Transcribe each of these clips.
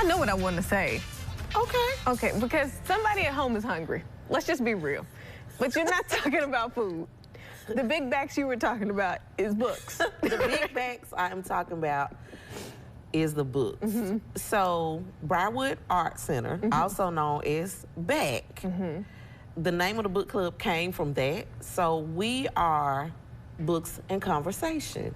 know what I want to say. Okay. Okay, because somebody at home is hungry. Let's just be real. But you're not talking about food. The big BACs you were talking about is books. The big BACs I'm talking about is the books. So Briarwood Art Center, also known as BAC, the name of the book club came from that. So we are Books and Conversation,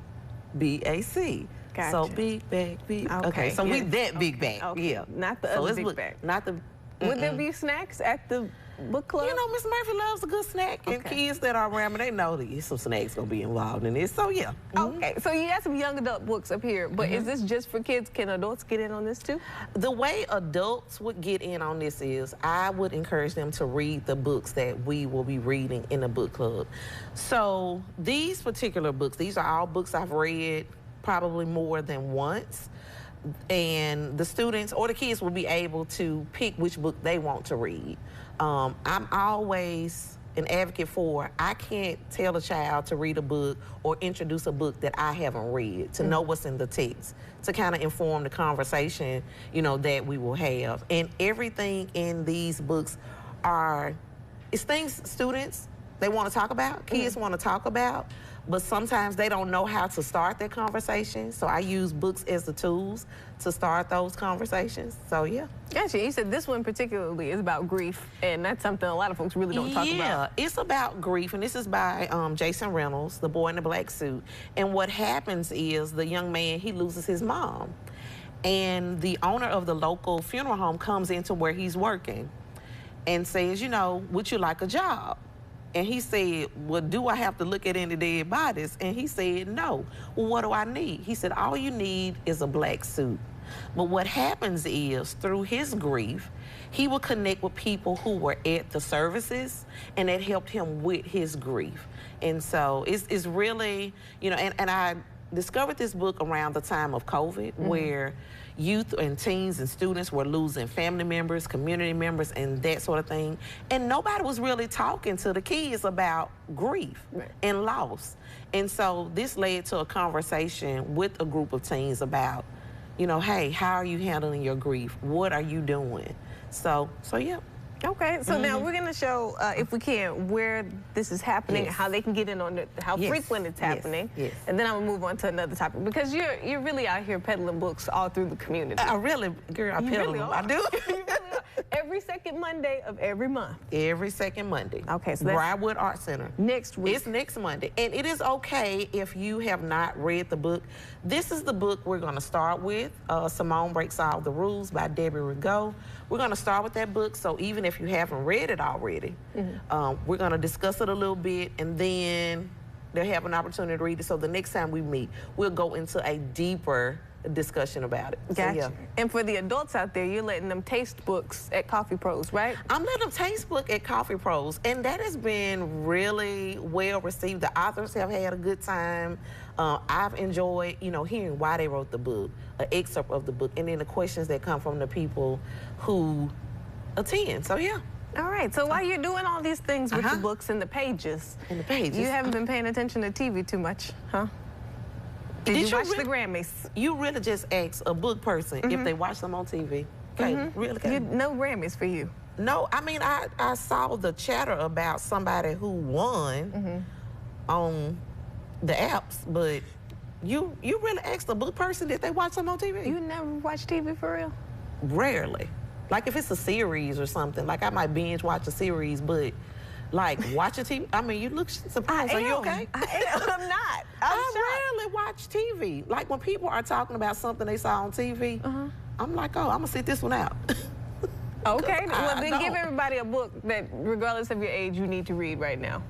BAC. Gotcha. So big BAC, big. Okay, so we that big BAC. Okay. Yeah. Not the other big BAC. Not the. Would there be snacks at the book club? You know, Miss Murphy loves a good snack, and kids that are around me, they know that some snacks gonna be involved in this. So yeah. Okay, so you got some young adult books up here, but is this just for kids? Can adults get in on this too? The way adults would get in on this is I would encourage them to read the books that we will be reading in the book club. So these particular books, these are all books I've read probably more than once. And the students or the kids will be able to pick which book they want to read. I'm always an advocate for, I can't tell a child to read a book or introduce a book that I haven't read, to know what's in the text, to kind of inform the conversation, you know, that we will have. And everything in these books it's things students, they want to talk about, kids want to talk about, but sometimes they don't know how to start that conversation. So I use books as the tools to start those conversations. So yeah. Gotcha. You said this one particularly is about grief, and that's something a lot of folks really don't talk about. Yeah, it's about grief, and this is by Jason Reynolds, the boy in the black suit. And what happens is the young man, he loses his mom. And the owner of the local funeral home comes into where he's working and says, you know, would you like a job? And he said, well, do I have to look at any dead bodies? And he said, no. Well, what do I need? He said, all you need is a black suit. But what happens is, through his grief, he will connect with people who were at the services, and that helped him with his grief. And so it's really, you know, and I discovered this book around the time of COVID, where youth and teens and students were losing family members, community members, and that sort of thing. And nobody was really talking to the kids about grief and loss. And so this led to a conversation with a group of teens about, you know, hey, how are you handling your grief? What are you doing? So yeah. Okay, so now we're going to show, if we can, where this is happening, how they can get in on it, how frequent it's happening, and then I'm going to move on to another topic, because you're really out here peddling books all through the community. I really, girl, I peddle them. I do. You really are. Every second Monday of every month. Every second Monday. Okay, so that's Briarwood Art Center. Next week. It's next Monday. And it is okay if you have not read the book. This is the book we're going to start with, Simone Breaks All the Rules by Debbie Rigaud. We're going to start with that book, so even if you haven't read it already, we're going to discuss it a little bit, and then they'll have an opportunity to read it. So the next time we meet, we'll go into a deeper discussion about it. Gotcha. So, yeah. And for the adults out there, you're letting them taste books at Coffee Pros, right? I'm letting them taste book at Coffee Pros, and that has been really well received. The authors have had a good time. I've enjoyed, you know, hearing why they wrote the book, an excerpt of the book, and then the questions that come from the people who attend. So yeah. All right, so while you're doing all these things with the books and the pages, you haven't been paying attention to TV too much, huh? Did you watch the Grammys? You really just asked a book person if they watch them on TV. Okay, really? No Grammys for you? No, I mean, I saw the chatter about somebody who won on the apps, but you really asked a book person if they watch them on TV? You never watch TV for real? Rarely. Like if it's a series or something, like I might binge watch a series, but like watching TV, I mean, you look surprised. Are you okay? I'm not. I rarely watch TV. Like when people are talking about something they saw on TV, I'm like, oh, I'm gonna sit this one out. Okay, well then give everybody a book that, regardless of your age, you need to read right now.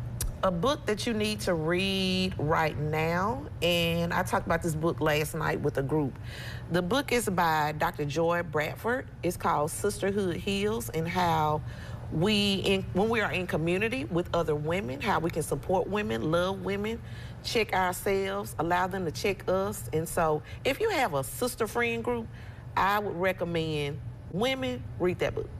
A book that you need to read right now, and I talked about this book last night with a group. The book is by Dr. Joy Bradford. It's called Sisterhood Heals, and how when we are in community with other women, how we can support women, love women, check ourselves, allow them to check us. And so if you have a sister friend group, I would recommend women read that book.